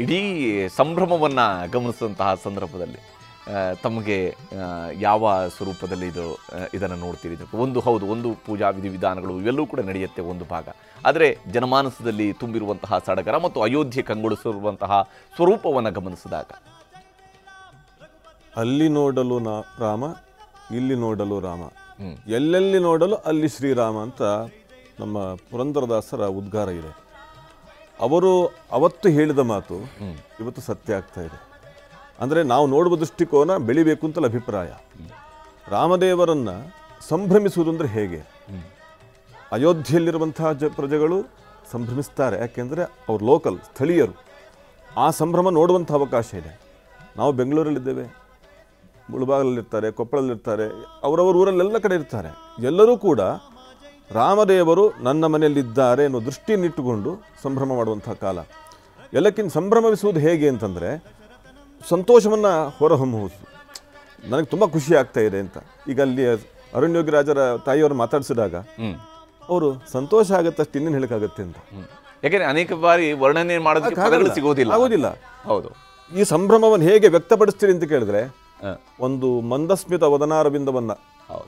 ಇಡೀ ಸಂಭ್ರಮವನ್ನು ಗಮನಿಸಿದಂತಹ ಸಂದರ್ಭದಲ್ಲಿ ತಮಗೆ ಯಾವ ಸ್ವರೂಪದಲ್ಲಿ ಇದನ್ನು ನೋಡ್ತೀರಿ? ಒಂದು ಪೂಜಾ ವಿಧಿವಿಧಾನಗಳು ಇವೆಲ್ಲವೂ ಕೂಡ ನಡೆಯುತ್ತೆ ಒಂದು ಭಾಗ, ಆದರೆ ಜನಮಾನಸದಲ್ಲಿ ತುಂಬಿರುವಂತಹ ಸಡಗರ ಮತ್ತು ಅಯೋಧ್ಯೆ ಕಂಗೊಳಿಸಿರುವಂತಹ ಸ್ವರೂಪವನ್ನು ಗಮನಿಸಿದಾಗ ಅಲ್ಲಿ ನೋಡಲು ರಾಮ, ಇಲ್ಲಿ ನೋಡಲು ರಾಮ, ಎಲ್ಲೆಲ್ಲಿ ನೋಡಲು ಅಲ್ಲಿ ಶ್ರೀರಾಮ ಅಂತ ನಮ್ಮ ಪುರಂದರದಾಸರ ಉದ್ಗಾರ ಇದೆ. ಅವರು ಅವತ್ತು ಹೇಳಿದ ಮಾತು ಇವತ್ತು ಸತ್ಯ ಆಗ್ತಾ ಇದೆ. ಅಂದರೆ ನಾವು ನೋಡುವ ದೃಷ್ಟಿಕೋನ ಬೆಳಿಬೇಕು ಅಂತಲ್ಲ ಅಭಿಪ್ರಾಯ. ರಾಮದೇವರನ್ನು ಸಂಭ್ರಮಿಸುವುದು ಅಂದರೆ ಹೇಗೆ? ಅಯೋಧ್ಯೆಯಲ್ಲಿರುವಂತಹ ಪ್ರಜೆಗಳು ಸಂಭ್ರಮಿಸ್ತಾರೆ, ಯಾಕೆಂದರೆ ಅವ್ರು ಲೋಕಲ್ ಸ್ಥಳೀಯರು. ಆ ಸಂಭ್ರಮ ನೋಡುವಂಥ ಅವಕಾಶ ಇದೆ. ನಾವು ಬೆಂಗಳೂರಲ್ಲಿದ್ದೇವೆ, ಮುಳಬಾಗಲಲ್ಲಿರ್ತಾರೆ, ಕೊಪ್ಪಳದಲ್ಲಿರ್ತಾರೆ, ಅವರವರ ಊರಲ್ಲೆಲ್ಲ ಕಡೆ ಇರ್ತಾರೆ. ಎಲ್ಲರೂ ಕೂಡ ರಾಮದೇವರು ನನ್ನ ಮನೆಯಲ್ಲಿದ್ದಾರೆ ಅನ್ನೋ ದೃಷ್ಟಿಯನ್ನಿಟ್ಟುಕೊಂಡು ಸಂಭ್ರಮ ಮಾಡುವಂಥ ಕಾಲ. ಎಲ್ಲಕ್ಕಿಂತ ಸಂಭ್ರಮಿಸುವುದು ಹೇಗೆ ಅಂತಂದರೆ ಸಂತೋಷವನ್ನು ಹೊರಹೊಮ್ಮುವುದು. ನನಗೆ ತುಂಬ ಖುಷಿ ಆಗ್ತಾ ಇದೆ ಅಂತ. ಈಗ ಅಲ್ಲಿ ಅರಣ್ಯೋಗಿರಾಜರ ತಾಯಿಯವರು ಮಾತಾಡಿಸಿದಾಗ ಅವರು ಸಂತೋಷ ಆಗುತ್ತೆ, ಅಷ್ಟು ಇನ್ನೇನು ಹೇಳೋಕ್ಕಾಗತ್ತೆ ಅಂತ. ಯಾಕೆಂದರೆ ಅನೇಕ ಬಾರಿ ವರ್ಣನೆ ಮಾಡೋದಕ್ಕೆ ಸಿಗೋದಿಲ್ಲ, ಆಗೋದಿಲ್ಲ. ಹೌದು. ಈ ಸಂಭ್ರಮವನ್ನು ಹೇಗೆ ವ್ಯಕ್ತಪಡಿಸ್ತೀರಿ ಅಂತ ಕೇಳಿದ್ರೆ ಒಂದು ಮಂದಸ್ಮಿತ ವದನಾರವಿಂದವನ್ನು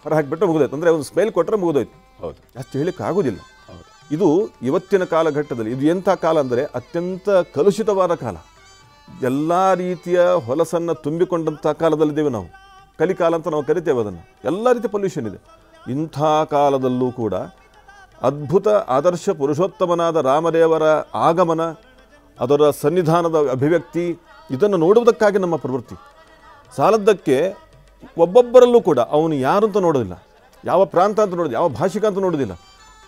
ಹೊರ ಹಾಕಿಬಿಟ್ರೆ ಮುಗಿದೋಯ್ತು. ಅಂದರೆ ಒಂದು ಸ್ಮೈಲ್ ಕೊಟ್ಟರೆ ಮುಗಿದೋಯ್ತು. ಹೌದು, ಅಷ್ಟು ಹೇಳಿಕ್ಕೆ ಆಗೋದಿಲ್ಲ. ಇದು ಇವತ್ತಿನ ಕಾಲಘಟ್ಟದಲ್ಲಿ ಇದು ಎಂಥ ಕಾಲ ಅಂದರೆ ಅತ್ಯಂತ ಕಲುಷಿತವಾದ ಕಾಲ. ಎಲ್ಲ ರೀತಿಯ ಹೊಲಸನ್ನು ತುಂಬಿಕೊಂಡಂಥ ಕಾಲದಲ್ಲಿದ್ದೇವೆ ನಾವು. ಕಲಿಕಾಲ ಅಂತ ನಾವು ಕರಿತೇವೆ ಅದನ್ನು. ಎಲ್ಲ ರೀತಿಯ ಪೊಲ್ಯೂಷನ್ ಇದೆ. ಇಂಥ ಕಾಲದಲ್ಲೂ ಕೂಡ ಅದ್ಭುತ ಆದರ್ಶ ಪುರುಷೋತ್ತಮನಾದ ರಾಮದೇವರ ಆಗಮನ, ಅದರ ಸನ್ನಿಧಾನದ ಅಭಿವ್ಯಕ್ತಿ, ಇದನ್ನು ನೋಡುವುದಕ್ಕಾಗಿ ನಮ್ಮ ಪ್ರವೃತ್ತಿ. ಸಾಲದ್ದಕ್ಕೆ ಒಬ್ಬೊಬ್ಬರಲ್ಲೂ ಕೂಡ ಅವನು ಯಾರು ಅಂತ ನೋಡೋದಿಲ್ಲ, ಯಾವ ಪ್ರಾಂತ ಅಂತ ನೋಡೋದು, ಯಾವ ಭಾಷಿಕ ಅಂತ ನೋಡೋದಿಲ್ಲ.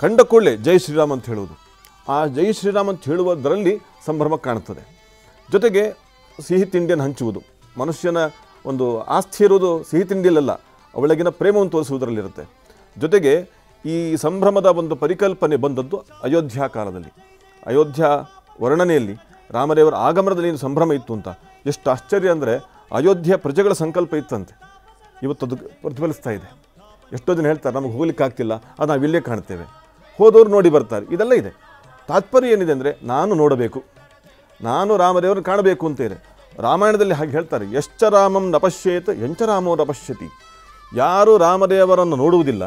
ಕಂಡ ಕೂಡಲೇ ಜೈ ಶ್ರೀರಾಮ್ ಅಂತ ಹೇಳುವುದು. ಆ ಜೈ ಶ್ರೀರಾಮ್ ಅಂತ ಹೇಳುವುದರಲ್ಲಿ ಸಂಭ್ರಮ ಕಾಣುತ್ತದೆ. ಜೊತೆಗೆ ಸಿಹಿ ತಿಂಡಿಯನ್ನು ಹಂಚುವುದು. ಮನುಷ್ಯನ ಒಂದು ಆಸ್ತಿ ಇರುವುದು ಸಿಹಿ ತಿಂಡಿಯಲ್ಲ, ಅವಳಗಿನ ಪ್ರೇಮವನ್ನು ತೋರಿಸುವುದರಲ್ಲಿರುತ್ತೆ. ಜೊತೆಗೆ ಈ ಸಂಭ್ರಮದ ಒಂದು ಪರಿಕಲ್ಪನೆ ಬಂದದ್ದು ಅಯೋಧ್ಯ ಕಾಲದಲ್ಲಿ. ಅಯೋಧ್ಯ ವರ್ಣನೆಯಲ್ಲಿ ರಾಮದೇವರ ಆಗಮನದಲ್ಲಿ ಏನು ಸಂಭ್ರಮ ಇತ್ತು ಅಂತ ಎಷ್ಟು ಆಶ್ಚರ್ಯ ಅಂದರೆ ಅಯೋಧ್ಯೆಯ ಪ್ರಜೆಗಳ ಸಂಕಲ್ಪ ಇತ್ತಂತೆ. ಇವತ್ತು ಅದು ಪ್ರತಿಫಲಿಸ್ತಾ ಇದೆ. ಎಷ್ಟೋ ಜನ ಹೇಳ್ತಾರೆ ನಮಗೆ ಹೋಗ್ಲಿಕ್ಕೆ ಆಗ್ತಿಲ್ಲ, ಅದು ನಾವಿಲ್ಲೇ ಕಾಣ್ತೇವೆ, ಹೋದವರು ನೋಡಿ ಬರ್ತಾರೆ. ಇದೆಲ್ಲ ಇದೆ. ತಾತ್ಪರ್ಯ ಏನಿದೆ ಅಂದರೆ ನಾನು ನೋಡಬೇಕು, ನಾನು ರಾಮದೇವರನ್ನು ಕಾಣಬೇಕು ಅಂತೇನೆ. ರಾಮಾಯಣದಲ್ಲಿ ಹಾಗೆ ಹೇಳ್ತಾರೆ, ಯಶ್ಚ ರಾಮಂ ನಪಶ್ಯೇತ್ ಎಂಚ ರಾಮೋ ನಪಶ್ಯತಿ. ಯಾರು ರಾಮದೇವರನ್ನು ನೋಡುವುದಿಲ್ಲ,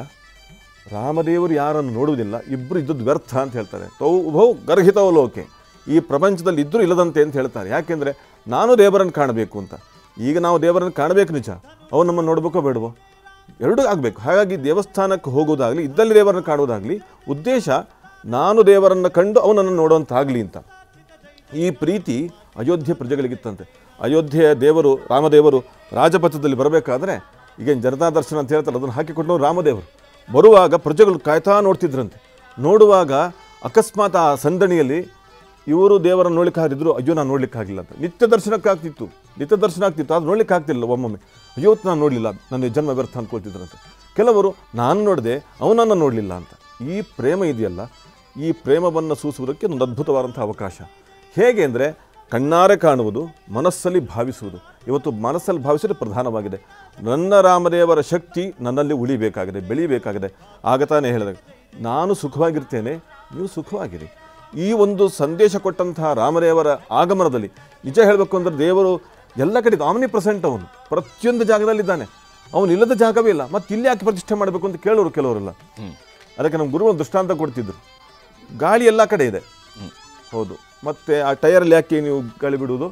ರಾಮದೇವರು ಯಾರನ್ನು ನೋಡುವುದಿಲ್ಲ, ಇಬ್ಬರು ಇದ್ದದ್ದು ವ್ಯರ್ಥ ಅಂತ ಹೇಳ್ತಾರೆ. ತೌ ಉಭೌ ಗರ್ಹಿತವ ಲೋಕೆ, ಈ ಪ್ರಪಂಚದಲ್ಲಿ ಇದ್ದರೂ ಇಲ್ಲದಂತೆ ಅಂತ ಹೇಳ್ತಾರೆ. ಯಾಕೆಂದರೆ ನಾನು ದೇವರನ್ನು ಕಾಣಬೇಕು ಅಂತ. ಈಗ ನಾವು ದೇವರನ್ನು ಕಾಣಬೇಕು ನಿಜ, ಅವನು ನಮ್ಮನ್ನು ನೋಡಬೇಕೋ ಬೇಡವೋ, ಎರಡೂ ಆಗಬೇಕು. ಹಾಗಾಗಿ ದೇವಸ್ಥಾನಕ್ಕೆ ಹೋಗೋದಾಗಲಿ, ಇದ್ದಲ್ಲಿ ದೇವರನ್ನು ಕಾಣುವುದಾಗಲಿ ಉದ್ದೇಶ ನಾನು ದೇವರನ್ನು ಕಂಡು ಅವನನ್ನು ನೋಡುವಂತಾಗಲಿ ಅಂತ. ಈ ಪ್ರೀತಿ ಅಯೋಧ್ಯೆ ಪ್ರಜೆಗಳಿಗಿತ್ತಂತೆ. ಅಯೋಧ್ಯೆಯ ದೇವರು ರಾಮದೇವರು ರಾಜಪಥದಲ್ಲಿ ಬರಬೇಕಾದ್ರೆ ಈಗೇನು ಜನತಾ ದರ್ಶನ ಅಂತ ಹೇಳ್ತಾರೆ, ಅದನ್ನು ಹಾಕಿಕೊಂಡವರು ರಾಮದೇವರು. ಬರುವಾಗ ಪ್ರಜೆಗಳು ಕಾಯ್ತಾ ನೋಡ್ತಿದ್ರಂತೆ. ನೋಡುವಾಗ ಅಕಸ್ಮಾತ್ ಆ ಸಂದಣಿಯಲ್ಲಿ ಇವರು ದೇವರನ್ನು ನೋಡ್ಲಿಕ್ಕೆ ಹಾರಿದ್ರು, ಅಯ್ಯೋ ನಾನು ನೋಡ್ಲಿಕ್ಕೆ ಆಗಿಲ್ಲ ಅಂತ. ನಿತ್ಯ ದರ್ಶನ ಆಗ್ತಿತ್ತು, ಅದು ನೋಡ್ಲಿಕ್ಕೆ ಆಗ್ತಿಲ್ಲ. ಒಮ್ಮೊಮ್ಮೆ ಅಯ್ಯೋ ನಾನು ನೋಡಲಿಲ್ಲ, ನನ್ನ ಜನ್ಮ ವ್ಯರ್ಥ ಅಂದ್ಕೊಳ್ತಿದ್ರಂತೆ. ಕೆಲವರು ನಾನು ನೋಡಿದೆ, ಅವನನ್ನು ನೋಡಲಿಲ್ಲ ಅಂತ. ಈ ಪ್ರೇಮ ಇದೆಯಲ್ಲ, ಈ ಪ್ರೇಮವನ್ನು ಸೂಸುವುದಕ್ಕೆ ಒಂದು ಅದ್ಭುತವಾದಂಥ ಅವಕಾಶ. ಹೇಗೆ ಅಂದರೆ ಕಣ್ಣಾರೆ ಕಾಣುವುದು, ಮನಸ್ಸಲ್ಲಿ ಭಾವಿಸುವುದು. ಇವತ್ತು ಮನಸ್ಸಲ್ಲಿ ಭಾವಿಸೋದು ಪ್ರಧಾನವಾಗಿದೆ. ನನ್ನ ರಾಮದೇವರ ಶಕ್ತಿ ನನ್ನಲ್ಲಿ ಉಳಿಬೇಕಾಗಿದೆ, ಬೆಳೀಬೇಕಾಗಿದೆ. ಆಗ ತಾನೇ ಹೇಳಿದಾಗ ನಾನು ಸುಖವಾಗಿರ್ತೇನೆ, ನೀವು ಸುಖವಾಗಿರಿ. ಈ ಒಂದು ಸಂದೇಶ ಕೊಟ್ಟಂತಹ ರಾಮದೇವರ ಆಗಮನದಲ್ಲಿ ನಿಜ ಹೇಳಬೇಕು ಅಂದರೆ ದೇವರು ಎಲ್ಲ ಕಡೆ ಆಮ್ನಿ ಪ್ರೆಸೆಂಟ್. ಅವನು ಪ್ರತಿಯೊಂದು ಜಾಗದಲ್ಲಿದ್ದಾನೆ, ಅವನು ಇಲ್ಲದ ಜಾಗವೇ ಇಲ್ಲ. ಮತ್ತು ಇಲ್ಲಿ ಯಾಕೆ ಪ್ರತಿಷ್ಠೆ ಮಾಡಬೇಕು ಅಂತ ಕೇಳೋರು ಕೆಲವರೆಲ್ಲ. ಅದಕ್ಕೆ ನಮ್ಮ ಗುರುಗಳು ದೃಷ್ಟಾಂತ ಕೊಡ್ತಿದ್ರು. ಗಾಳಿ ಎಲ್ಲ ಕಡೆ ಇದೆ, ಹೌದು, ಮತ್ತು ಆ ಟಯರಲ್ಲಿ ಯಾಕೆ ನೀವು ಗಾಳಿ ಬಿಡುವುದು?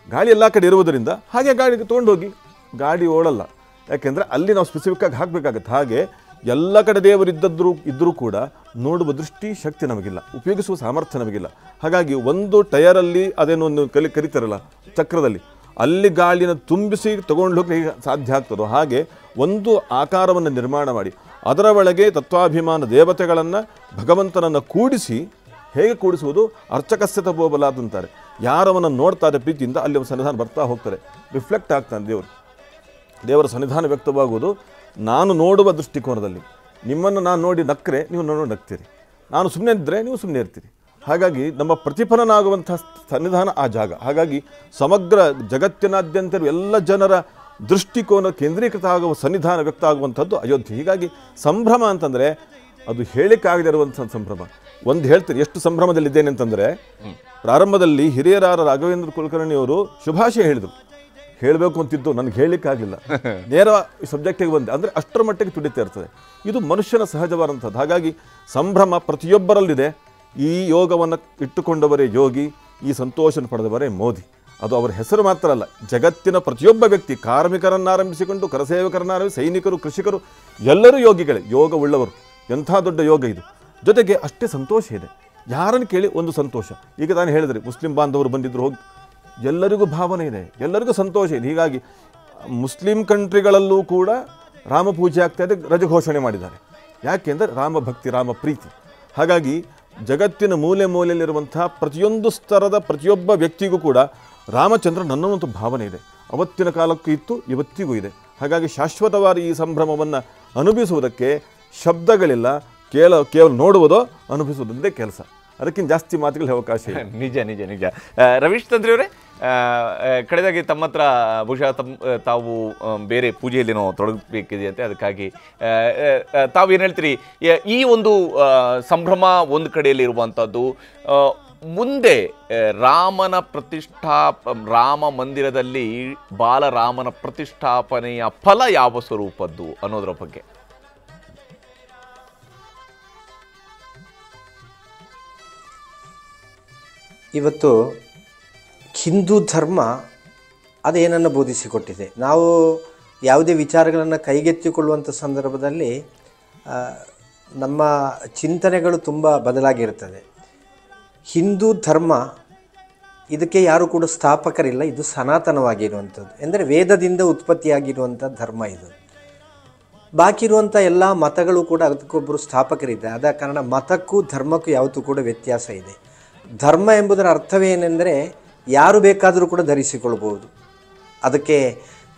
ಗಾಳಿ ಎಲ್ಲ ಕಡೆ ಇರುವುದರಿಂದ ಹಾಗೆ ಗಾಳಿಗೆ ತೊಗೊಂಡೋಗಿ, ಗಾಡಿ ಓಡಲ್ಲ. ಯಾಕೆಂದರೆ ಅಲ್ಲಿ ನಾವು ಸ್ಪೆಸಿಫಿಕ್ಕಾಗಿ ಹಾಕಬೇಕಾಗತ್ತೆ. ಹಾಗೆ ಎಲ್ಲ ಕಡೆ ಇದ್ದರೂ ಕೂಡ ನೋಡುವ ದೃಷ್ಟಿ ಶಕ್ತಿ ನಮಗಿಲ್ಲ, ಉಪಯೋಗಿಸುವ ಸಾಮರ್ಥ್ಯ ನಮಗಿಲ್ಲ. ಹಾಗಾಗಿ ಒಂದು ಟಯರಲ್ಲಿ ಅದೇನೋ ಒಂದು ಕರಿತಾರಲ್ಲ ಚಕ್ರದಲ್ಲಿ, ಅಲ್ಲಿ ಗಾಳಿನ ತುಂಬಿಸಿ ತಗೊಂಡು ಹೋಗಲಿಕ್ಕೆ ಸಾಧ್ಯ ಆಗ್ತದೋ ಹಾಗೆ ಒಂದು ಆಕಾರವನ್ನು ನಿರ್ಮಾಣ ಮಾಡಿ ಅದರ ಒಳಗೆ ತತ್ವಾಭಿಮಾನ ದೇವತೆಗಳನ್ನು ಭಗವಂತನನ್ನು ಕೂಡಿಸಿ, ಹೇಗೆ ಕೂಡಿಸುವುದು? ಅರ್ಚಕಸ್ಯ ತಪೋಬಲಾತ್ ಅಂತಾರೆ. ಯಾರವನ್ನ ನೋಡ್ತಾರೆ ಪ್ರೀತಿಯಿಂದ ಅಲ್ಲಿ ಸನ್ನಿಧಾನ ಬರ್ತಾ ಹೋಗ್ತಾರೆ, ರಿಫ್ಲೆಕ್ಟ್ ಆಗ್ತಾನೆ ದೇವರ ಸನ್ನಿಧಾನ ವ್ಯಕ್ತವಾಗುವುದು ನಾನು ನೋಡುವ ದೃಷ್ಟಿಕೋನದಲ್ಲಿ. ನಿಮ್ಮನ್ನು ನಾನು ನೋಡಿ ನಕ್ಕರೆ ನೀವು ನೋಡಿ ನಗ್ತೀರಿ, ನಾನು ಸುಮ್ಮನೆ ಇದ್ದರೆ ನೀವು ಸುಮ್ಮನೆ ಇರ್ತೀರಿ. ಹಾಗಾಗಿ ನಮ್ಮ ಪ್ರತಿಫಲನಾಗುವಂಥ ಸನ್ನಿಧಾನ ಆ ಜಾಗ. ಹಾಗಾಗಿ ಸಮಗ್ರ ಜಗತ್ತಿನಾದ್ಯಂತ ಎಲ್ಲ ಜನರ ದೃಷ್ಟಿಕೋನ ಕೇಂದ್ರೀಕೃತ ಆಗುವ ಸನ್ನಿಧಾನ ವ್ಯಕ್ತ ಆಗುವಂಥದ್ದು ಅಯೋಧ್ಯೆ. ಹೀಗಾಗಿ ಸಂಭ್ರಮ ಅಂತಂದರೆ ಅದು ಹೇಳಿಕಾಗದೇ ಇರುವಂಥ ಸಂಭ್ರಮ. ಒಂದು ಹೇಳ್ತೀನಿ, ಎಷ್ಟು ಸಂಭ್ರಮದಲ್ಲಿದ್ದೇನೆ ಅಂತಂದರೆ, ಪ್ರಾರಂಭದಲ್ಲಿ ಹಿರಿಯರಾದ ರಾಘವೇಂದ್ರ ಕುಲಕರ್ಣಿಯವರು ಶುಭಾಶಯ ಹೇಳಿದರು. ಹೇಳಬೇಕು ಅಂತಿದ್ದು ನನಗೆ ಹೇಳಲಿಕ್ಕಾಗಲಿಲ್ಲ, ನೇರ ಸಬ್ಜೆಕ್ಟಿಗೆ ಬಂದೆ. ಅಂದರೆ ಅಷ್ಟರ ಮಟ್ಟಿಗೆ ತುಡಿತಾ ಇರ್ತದೆ. ಇದು ಮನುಷ್ಯನ ಸಹಜವಾದಂಥದ್ದು. ಹಾಗಾಗಿ ಸಂಭ್ರಮ ಪ್ರತಿಯೊಬ್ಬರಲ್ಲಿದೆ. ಈ ಯೋಗವನ್ನು ಇಟ್ಟುಕೊಂಡವರೇ ಯೋಗಿ, ಈ ಸಂತೋಷನ ಪಡೆದವರೇ ಮೋದಿ. ಅದು ಅವರ ಹೆಸರು ಮಾತ್ರ ಅಲ್ಲ, ಜಗತ್ತಿನ ಪ್ರತಿಯೊಬ್ಬ ವ್ಯಕ್ತಿ, ಕಾರ್ಮಿಕರನ್ನಾರಂಭಿಸಿಕೊಂಡು ಕರಸೇವಕರನ್ನಾರಂಭಿಸಿ ಸೈನಿಕರು, ಕೃಷಿಕರು, ಎಲ್ಲರೂ ಯೋಗಿಗಳೇ, ಯೋಗವುಳ್ಳವರು. ಎಂಥ ದೊಡ್ಡ ಯೋಗ ಇದು. ಜೊತೆಗೆ ಅಷ್ಟೇ ಸಂತೋಷ ಇದೆ. ಯಾರನ್ನು ಕೇಳಿ ಒಂದು ಸಂತೋಷ. ಈಗ ನಾನು ಹೇಳಿದರೆ ಮುಸ್ಲಿಂ ಬಾಂಧವರು ಬಂದಿದ್ದರು, ಹೋಗಿ ಎಲ್ಲರಿಗೂ ಭಾವನೆ ಇದೆ, ಎಲ್ಲರಿಗೂ ಸಂತೋಷ ಇದೆ. ಹೀಗಾಗಿ ಮುಸ್ಲಿಂ ಕಂಟ್ರಿಗಳಲ್ಲೂ ಕೂಡ ರಾಮ ಪೂಜೆ ಆಗ್ತಾ ಇದೆ, ರಜೆ ಘೋಷಣೆ ಮಾಡಿದ್ದಾರೆ. ಯಾಕೆಂದರೆ ರಾಮ ಭಕ್ತಿ, ರಾಮ ಪ್ರೀತಿ. ಹಾಗಾಗಿ ಜಗತ್ತಿನ ಮೂಲೆ ಮೂಲೆಯಲ್ಲಿರುವಂಥ ಪ್ರತಿಯೊಂದು ಸ್ತರದ ಪ್ರತಿಯೊಬ್ಬ ವ್ಯಕ್ತಿಗೂ ಕೂಡ ರಾಮಚಂದ್ರ ನನ್ನೊಂದು ಭಾವನೆ ಇದೆ. ಅವತ್ತಿನ ಕಾಲಕ್ಕೂ ಇತ್ತು, ಇವತ್ತಿಗೂ ಇದೆ. ಹಾಗಾಗಿ ಶಾಶ್ವತವಾದ ಈ ಸಂಭ್ರಮವನ್ನು ಅನುಭವಿಸುವುದಕ್ಕೆ ಶಬ್ದಗಳಿಲ್ಲ, ಕೇವಲ ನೋಡುವುದೋ ಅನುಭವಿಸುವುದೊಂದೇ ಕೆಲಸ. ಅದಕ್ಕಿಂತ ಜಾಸ್ತಿ ಮಾತುಗಳಿಗೆ ಅವಕಾಶ ಇಲ್ಲ. ನಿಜ ನಿಜ ನಿಜ. ರವೀಶ್ ತಂತ್ರಿಯವರೇ, ಕಡೆದಾಗಿ ತಮ್ಮ ಹತ್ರ ಬಹುಶಃ ತಾವು ಬೇರೆ ಪೂಜೆಯಲ್ಲೇನೋ ತೊಡಗಬೇಕಿದೆಯಂತೆ, ಅದಕ್ಕಾಗಿ ತಾವೇನು ಹೇಳ್ತೀರಿ? ಈ ಒಂದು ಸಂಭ್ರಮ ಒಂದು ಕಡೆಯಲ್ಲಿ ಇರುವಂಥದ್ದು, ಮುಂದೆ ರಾಮ ಮಂದಿರದಲ್ಲಿ ಬಾಲರಾಮನ ಪ್ರತಿಷ್ಠಾಪನೆಯ ಫಲ ಯಾವ ಸ್ವರೂಪದ್ದು ಅನ್ನೋದರ ಬಗ್ಗೆ. ಇವತ್ತು ಹಿಂದೂ ಧರ್ಮ ಅದೇನನ್ನು ಬೋಧಿಸಿಕೊಟ್ಟಿದೆ. ನಾವು ಯಾವುದೇ ವಿಚಾರಗಳನ್ನು ಕೈಗೆತ್ತಿಕೊಳ್ಳುವಂಥ ಸಂದರ್ಭದಲ್ಲಿ ನಮ್ಮ ಚಿಂತನೆಗಳು ತುಂಬ ಬದಲಾಗಿರ್ತದೆ. ಹಿಂದೂ ಧರ್ಮ ಇದಕ್ಕೆ ಯಾರು ಕೂಡ ಸ್ಥಾಪಕರಿಲ್ಲ, ಇದು ಸನಾತನವಾಗಿರುವಂಥದ್ದು. ಎಂದರೆ ವೇದದಿಂದ ಉತ್ಪತ್ತಿಯಾಗಿರುವಂಥ ಧರ್ಮ ಇದು. ಬಾಕಿ ಇರುವಂಥ ಎಲ್ಲ ಮತಗಳು ಕೂಡ ಅದಕ್ಕೊಬ್ಬರು ಸ್ಥಾಪಕರಿದ್ದಾರೆ. ಆದ ಕಾರಣ ಮತಕ್ಕೂ ಧರ್ಮಕ್ಕೂ ಯಾವತ್ತೂ ಕೂಡ ವ್ಯತ್ಯಾಸ ಇದೆ. ಧರ್ಮ ಎಂಬುದರ ಅರ್ಥವೇನೆಂದರೆ ಯಾರು ಬೇಕಾದರೂ ಕೂಡ ಧರಿಸಿಕೊಳ್ಬೋದು. ಅದಕ್ಕೆ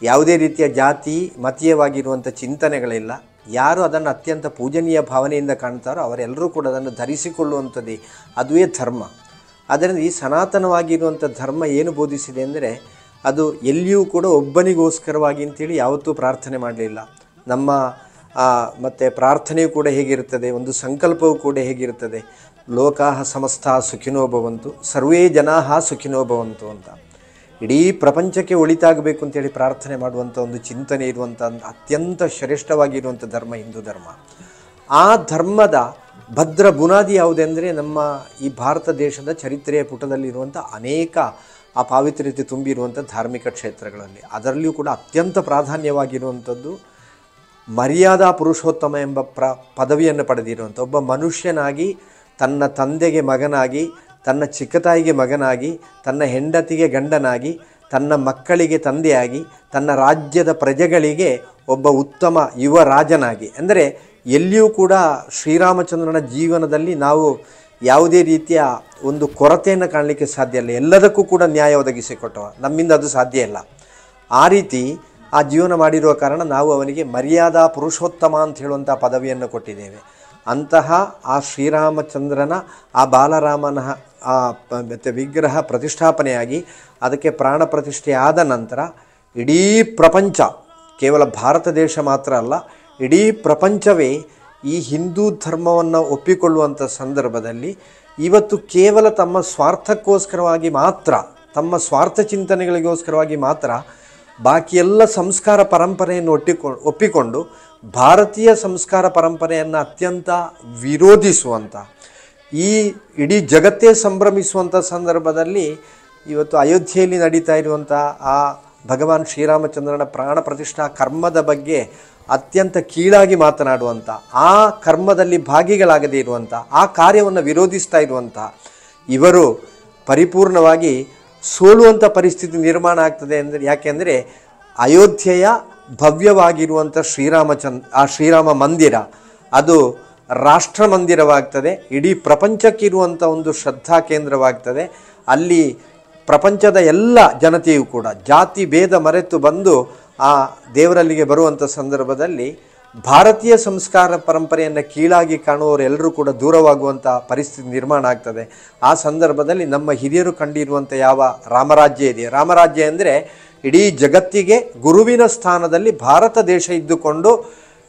ಯಾವುದೇ ರೀತಿಯ ಜಾತಿ ಮತೀಯವಾಗಿರುವಂಥ ಚಿಂತನೆಗಳಿಲ್ಲ. ಯಾರು ಅದನ್ನು ಅತ್ಯಂತ ಪೂಜನೀಯ ಭಾವನೆಯಿಂದ ಕಾಣ್ತಾರೋ ಅವರೆಲ್ಲರೂ ಕೂಡ ಅದನ್ನು ಧರಿಸಿಕೊಳ್ಳುವಂಥದ್ದೇ ಅದುವೇ ಧರ್ಮ. ಅದರಿಂದ ಈ ಸನಾತನವಾಗಿರುವಂಥ ಧರ್ಮ ಏನು ಬೋಧಿಸಿದೆ ಅಂದರೆ, ಅದು ಎಲ್ಲಿಯೂ ಕೂಡ ಒಬ್ಬನಿಗೋಸ್ಕರವಾಗಿ ಅಂತೇಳಿ ಯಾವತ್ತೂ ಪ್ರಾರ್ಥನೆ ಮಾಡಲಿಲ್ಲ. ನಮ್ಮ ಮತ್ತು ಪ್ರಾರ್ಥನೆಯೂ ಕೂಡ ಹೇಗಿರುತ್ತದೆ, ಒಂದು ಸಂಕಲ್ಪವೂ ಕೂಡ ಹೇಗಿರುತ್ತದೆ, ಲೋಕಾಹ ಸಮಸ್ತ ಸುಖಿನೋ ಭವಂತು, ಸರ್ವೇ ಜನಾಃ ಸುಖಿನೋ ಭವಂತು ಅಂತ. ಇಡೀ ಪ್ರಪಂಚಕ್ಕೆ ಒಳಿತಾಗಬೇಕು ಅಂತೇಳಿ ಪ್ರಾರ್ಥನೆ ಮಾಡುವಂಥ ಒಂದು ಚಿಂತನೆ ಇರುವಂಥ ಅತ್ಯಂತ ಶ್ರೇಷ್ಠವಾಗಿರುವಂಥ ಧರ್ಮ ಹಿಂದೂ ಧರ್ಮ. ಆ ಧರ್ಮದ ಭದ್ರ ಬುನಾದಿ ಯಾವುದೆಂದರೆ, ನಮ್ಮ ಈ ಭಾರತ ದೇಶದ ಚರಿತ್ರೆಯ ಪುಟದಲ್ಲಿರುವಂಥ ಅನೇಕ ಆ ಪಾವಿತ್ರ್ಯತೆ ತುಂಬಿರುವಂಥ ಧಾರ್ಮಿಕ ಕ್ಷೇತ್ರಗಳಲ್ಲಿ, ಅದರಲ್ಲಿಯೂ ಕೂಡ ಅತ್ಯಂತ ಪ್ರಾಧಾನ್ಯವಾಗಿರುವಂಥದ್ದು ಮರ್ಯಾದಾ ಪುರುಷೋತ್ತಮ ಎಂಬ ಪದವಿಯನ್ನು ಪಡೆದಿರುವಂಥ ಒಬ್ಬ ಮನುಷ್ಯನಾಗಿ, ತನ್ನ ತಂದೆಗೆ ಮಗನಾಗಿ, ತನ್ನ ಚಿಕ್ಕತಾಯಿಗೆ ಮಗನಾಗಿ, ತನ್ನ ಹೆಂಡತಿಗೆ ಗಂಡನಾಗಿ, ತನ್ನ ಮಕ್ಕಳಿಗೆ ತಂದೆಯಾಗಿ, ತನ್ನ ರಾಜ್ಯದ ಪ್ರಜೆಗಳಿಗೆ ಒಬ್ಬ ಉತ್ತಮ ಯುವ ರಾಜನಾಗಿ. ಅಂದರೆ ಎಲ್ಲಿಯೂ ಕೂಡ ಶ್ರೀರಾಮಚಂದ್ರನ ಜೀವನದಲ್ಲಿ ನಾವು ಯಾವುದೇ ರೀತಿಯ ಒಂದು ಕೊರತೆಯನ್ನು ಕಾಣಲಿಕ್ಕೆ ಸಾಧ್ಯ ಇಲ್ಲ. ಎಲ್ಲದಕ್ಕೂ ಕೂಡ ನ್ಯಾಯ ಒದಗಿಸಿಕೊಟ್ಟವ, ನಮ್ಮಿಂದ ಅದು ಸಾಧ್ಯ ಇಲ್ಲ. ಆ ರೀತಿ ಆ ಜೀವನ ಮಾಡಿರುವ ಕಾರಣ ನಾವು ಅವನಿಗೆ ಮರ್ಯಾದಾ ಪುರುಷೋತ್ತಮ ಅಂತ ಹೇಳುವಂಥ ಪದವಿಯನ್ನು ಕೊಟ್ಟಿದ್ದೇವೆ. ಅಂತಹ ಆ ಶ್ರೀರಾಮಚಂದ್ರನ ಆ ಬಾಲರಾಮನ ಮತ್ತು ವಿಗ್ರಹ ಪ್ರತಿಷ್ಠಾಪನೆಯಾಗಿ ಅದಕ್ಕೆ ಪ್ರಾಣ ಪ್ರತಿಷ್ಠೆ ಆದ ನಂತರ ಇಡೀ ಪ್ರಪಂಚ, ಕೇವಲ ಭಾರತ ದೇಶ ಮಾತ್ರ ಅಲ್ಲ, ಇಡೀ ಪ್ರಪಂಚವೇ ಈ ಹಿಂದೂ ಧರ್ಮವನ್ನು ಒಪ್ಪಿಕೊಳ್ಳುವಂಥ ಸಂದರ್ಭದಲ್ಲಿ ಇವತ್ತು ಕೇವಲ ತಮ್ಮ ಸ್ವಾರ್ಥಕ್ಕೋಸ್ಕರವಾಗಿ ಮಾತ್ರ, ತಮ್ಮ ಸ್ವಾರ್ಥ ಚಿಂತನೆಗಳಿಗೋಸ್ಕರವಾಗಿ ಮಾತ್ರ ಬಾಕಿ ಎಲ್ಲ ಸಂಸ್ಕಾರ ಪರಂಪರೆಯನ್ನು ಒಪ್ಪಿಕೊಂಡು ಭಾರತೀಯ ಸಂಸ್ಕಾರ ಪರಂಪರೆಯನ್ನು ಅತ್ಯಂತ ವಿರೋಧಿಸುವಂಥ, ಈ ಇಡೀ ಜಗತ್ತೇ ಸಂಭ್ರಮಿಸುವಂಥ ಸಂದರ್ಭದಲ್ಲಿ ಇವತ್ತು ಅಯೋಧ್ಯೆಯಲ್ಲಿ ನಡೀತಾ ಇರುವಂಥ ಆ ಭಗವಾನ್ ಶ್ರೀರಾಮಚಂದ್ರನ ಪ್ರಾಣ ಪ್ರತಿಷ್ಠಾ ಕರ್ಮದ ಬಗ್ಗೆ ಅತ್ಯಂತ ಕೀಳಾಗಿ ಮಾತನಾಡುವಂಥ, ಆ ಕರ್ಮದಲ್ಲಿ ಭಾಗಿಗಳಾಗದೇ ಇರುವಂಥ, ಆ ಕಾರ್ಯವನ್ನು ವಿರೋಧಿಸ್ತಾ ಇರುವಂಥ ಇವರು ಪರಿಪೂರ್ಣವಾಗಿ ಸೋಲುವಂಥ ಪರಿಸ್ಥಿತಿ ನಿರ್ಮಾಣ ಆಗ್ತದೆ. ಅಂದರೆ ಯಾಕೆಂದರೆ ಅಯೋಧ್ಯೆಯ ಭವ್ಯವಾಗಿರುವಂಥ ಆ ಶ್ರೀರಾಮ ಮಂದಿರ ಅದು ರಾಷ್ಟ್ರ ಮಂದಿರವಾಗ್ತದೆ, ಇಡೀ ಪ್ರಪಂಚಕ್ಕಿರುವಂಥ ಒಂದು ಶ್ರದ್ಧಾ ಕೇಂದ್ರವಾಗ್ತದೆ. ಅಲ್ಲಿ ಪ್ರಪಂಚದ ಎಲ್ಲ ಜನತೆಯೂ ಕೂಡ ಜಾತಿ ಭೇದ ಮರೆತು ಬಂದು ಆ ದೇವರಲ್ಲಿಗೆ ಬರುವಂಥ ಸಂದರ್ಭದಲ್ಲಿ ಭಾರತೀಯ ಸಂಸ್ಕಾರ ಪರಂಪರೆಯನ್ನು ಕೀಳಾಗಿ ಕಾಣುವವರೆಲ್ಲರೂ ಕೂಡ ದೂರವಾಗುವಂಥ ಪರಿಸ್ಥಿತಿ ನಿರ್ಮಾಣ ಆಗ್ತದೆ. ಆ ಸಂದರ್ಭದಲ್ಲಿ ನಮ್ಮ ಹಿರಿಯರು ಕಂಡಿರುವಂಥ ಯಾವ ರಾಮರಾಜ್ಯ ಇದೆ, ರಾಮರಾಜ್ಯ ಅಂದರೆ ಇಡೀ ಜಗತ್ತಿಗೆ ಗುರುವಿನ ಸ್ಥಾನದಲ್ಲಿ ಭಾರತ ದೇಶ ಇದ್ದುಕೊಂಡು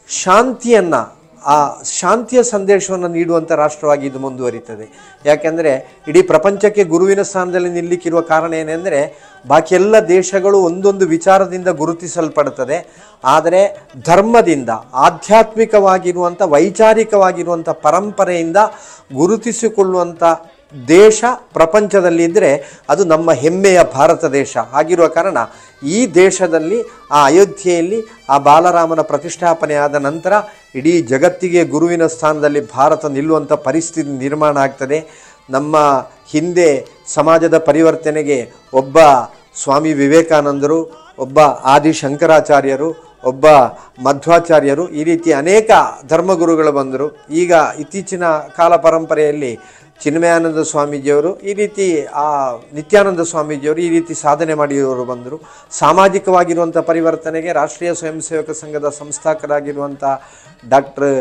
ಶಾಂತಿಯನ್ನು, ಆ ಶಾಂತಿಯ ಸಂದೇಶವನ್ನು ನೀಡುವಂಥ ರಾಷ್ಟ್ರವಾಗಿ ಇದು ಮುಂದುವರಿತದೆ. ಯಾಕೆಂದರೆ ಇಡೀ ಪ್ರಪಂಚಕ್ಕೆ ಗುರುವಿನ ಸ್ಥಾನದಲ್ಲಿ ನಿಲ್ಲಿಕ್ಕಿರುವ ಕಾರಣ ಏನೆಂದರೆ ಬಾಕಿ ಎಲ್ಲ ದೇಶಗಳು ಒಂದೊಂದು ವಿಚಾರದಿಂದ ಗುರುತಿಸಲ್ಪಡುತ್ತದೆ, ಆದರೆ ಧರ್ಮದಿಂದ, ಆಧ್ಯಾತ್ಮಿಕವಾಗಿರುವಂಥ, ವೈಚಾರಿಕವಾಗಿರುವಂಥ ಪರಂಪರೆಯಿಂದ ಗುರುತಿಸಿಕೊಳ್ಳುವಂಥ ದೇಶ ಪ್ರಪಂಚದಲ್ಲಿ ಇದ್ದರೆ ಅದು ನಮ್ಮ ಹೆಮ್ಮೆಯ ಭಾರತ ದೇಶ ಆಗಿರುವ ಕಾರಣ ಈ ದೇಶದಲ್ಲಿ, ಆ ಅಯೋಧ್ಯೆಯಲ್ಲಿ ಆ ಬಾಲರಾಮನ ಪ್ರತಿಷ್ಠಾಪನೆ ಆದ ನಂತರ ಇಡೀ ಜಗತ್ತಿಗೆ ಗುರುವಿನ ಸ್ಥಾನದಲ್ಲಿ ಭಾರತ ನಿಲ್ಲುವಂಥ ಪರಿಸ್ಥಿತಿ ನಿರ್ಮಾಣ ಆಗ್ತದೆ. ನಮ್ಮ ಹಿಂದೆ ಸಮಾಜದ ಪರಿವರ್ತನೆಗೆ ಒಬ್ಬ ಸ್ವಾಮಿ ವಿವೇಕಾನಂದರು, ಒಬ್ಬ ಆದಿ ಶಂಕರಾಚಾರ್ಯರು, ಒಬ್ಬ ಮಧ್ವಾಚಾರ್ಯರು, ಈ ರೀತಿ ಅನೇಕ ಧರ್ಮಗುರುಗಳು ಬಂದರು. ಈಗ ಇತ್ತೀಚಿನ ಕಾಲ ಪರಂಪರೆಯಲ್ಲಿ ಚಿನ್ಮಯಾನಂದ ಸ್ವಾಮೀಜಿಯವರು, ಈ ರೀತಿ ನಿತ್ಯಾನಂದ ಸ್ವಾಮೀಜಿಯವರು ಈ ರೀತಿ ಸಾಧನೆ ಮಾಡಿದವರು ಬಂದರು. ಸಾಮಾಜಿಕವಾಗಿರುವಂಥ ಪರಿವರ್ತನೆಗೆ ರಾಷ್ಟ್ರೀಯ ಸ್ವಯಂ ಸೇವಕ ಸಂಘದ ಸಂಸ್ಥಾಪಕರಾಗಿರುವಂಥ ಡಾಕ್ಟರ್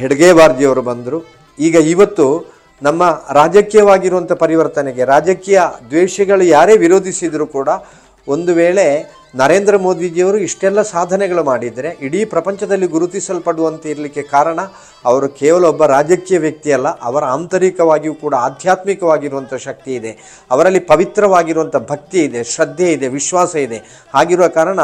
ಹೆಡ್ಗೇವಾರ್ಜಿಯವರು ಬಂದರು. ಈಗ ಇವತ್ತು ನಮ್ಮ ರಾಜಕೀಯವಾಗಿರುವಂಥ ಪರಿವರ್ತನೆಗೆ, ರಾಜಕೀಯ ದ್ವೇಷಗಳು ಯಾರೇ ವಿರೋಧಿಸಿದರೂ ಕೂಡ, ಒಂದು ವೇಳೆ ನರೇಂದ್ರ ಮೋದಿಜಿಯವರು ಇಷ್ಟೆಲ್ಲ ಸಾಧನೆಗಳು ಮಾಡಿದರೆ ಇಡೀ ಪ್ರಪಂಚದಲ್ಲಿ ಗುರುತಿಸಲ್ಪಡುವಂತೆ ಇರಲಿಕ್ಕೆ ಕಾರಣ ಅವರು ಕೇವಲ ಒಬ್ಬ ರಾಜಕೀಯ ವ್ಯಕ್ತಿ ಅಲ್ಲ, ಅವರ ಆಂತರಿಕವಾಗಿಯೂ ಕೂಡ ಆಧ್ಯಾತ್ಮಿಕವಾಗಿರುವಂಥ ಶಕ್ತಿ ಇದೆ, ಅವರಲ್ಲಿ ಪವಿತ್ರವಾಗಿರುವಂಥ ಭಕ್ತಿ ಇದೆ, ಶ್ರದ್ಧೆ ಇದೆ, ವಿಶ್ವಾಸ ಇದೆ. ಹಾಗಿರುವ ಕಾರಣ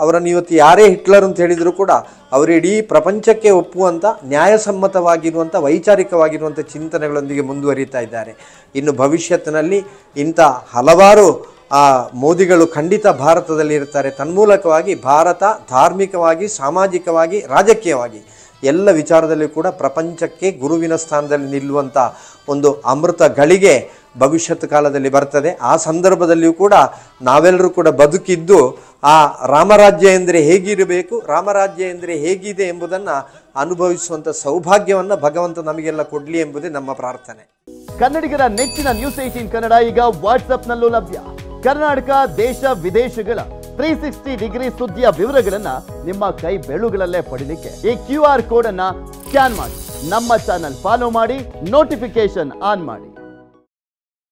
ಅವರನ್ನು ಇವತ್ತು ಯಾರೇ ಹಿಟ್ಲರ್ ಅಂತ ಹೇಳಿದರೂ ಕೂಡ ಅವರು ಇಡೀ ಪ್ರಪಂಚಕ್ಕೆ ಒಪ್ಪುವಂಥ ನ್ಯಾಯಸಮ್ಮತವಾಗಿರುವಂಥ ವೈಚಾರಿಕವಾಗಿರುವಂಥ ಚಿಂತನೆಗಳೊಂದಿಗೆ ಮುಂದುವರಿತಾ ಇದ್ದಾರೆ. ಇನ್ನು ಭವಿಷ್ಯತ್ತಿನಲ್ಲಿ ಇಂಥ ಹಲವಾರು ಮೋದಿಗಳು ಖಂಡಿತ ಭಾರತದಲ್ಲಿ ಇರ್ತಾರೆ. ತನ್ಮೂಲಕವಾಗಿ ಭಾರತ ಧಾರ್ಮಿಕವಾಗಿ, ಸಾಮಾಜಿಕವಾಗಿ, ರಾಜಕೀಯವಾಗಿ ಎಲ್ಲ ವಿಚಾರದಲ್ಲಿ ಕೂಡ ಪ್ರಪಂಚಕ್ಕೆ ಗುರುವಿನ ಸ್ಥಾನದಲ್ಲಿ ನಿಲ್ಲುವಂಥ ಒಂದು ಅಮೃತ ಗಳಿಗೆ ಭವಿಷ್ಯತ್ ಕಾಲದಲ್ಲಿ ಬರ್ತದೆ. ಆ ಸಂದರ್ಭದಲ್ಲಿಯೂ ಕೂಡ ನಾವೆಲ್ಲರೂ ಕೂಡ ಬದುಕಿದ್ದು ಆ ರಾಮರಾಜ್ಯ ಎಂದರೆ ಹೇಗಿರಬೇಕು, ರಾಮರಾಜ್ಯ ಎಂದರೆ ಹೇಗಿದೆ ಎಂಬುದನ್ನು ಅನುಭವಿಸುವಂಥ ಸೌಭಾಗ್ಯವನ್ನು ಭಗವಂತ ನಮಗೆಲ್ಲ ಕೊಡಲಿ ಎಂಬುದೇ ನಮ್ಮ ಪ್ರಾರ್ಥನೆ. ಕನ್ನಡಿಗರ ನೆಚ್ಚಿನ ನ್ಯೂಸ್ 18 ಕನ್ನಡ ಈಗ ವಾಟ್ಸ್ಆಪ್ನಲ್ಲೂ ಲಭ್ಯ. ಕರ್ನಾಟಕ, ದೇಶ ವಿದೇಶಗಳ 360 ಡಿಗ್ರಿ ಸುದ್ದಿಯ ವಿವರಗಳನ್ನ ನಿಮ್ಮ ಕೈ ಬೆಳುಗಳಲ್ಲೇ ಪಡಿಲಿಕ್ಕೆ ಈ QR ಕೋಡ್ ಅನ್ನ ಸ್ಕ್ಯಾನ್ ಮಾಡಿ, ನಮ್ಮ ಚಾನಲ್ ಫಾಲೋ ಮಾಡಿ, ನೋಟಿಫಿಕೇಶನ್ ಆನ್ ಮಾಡಿ.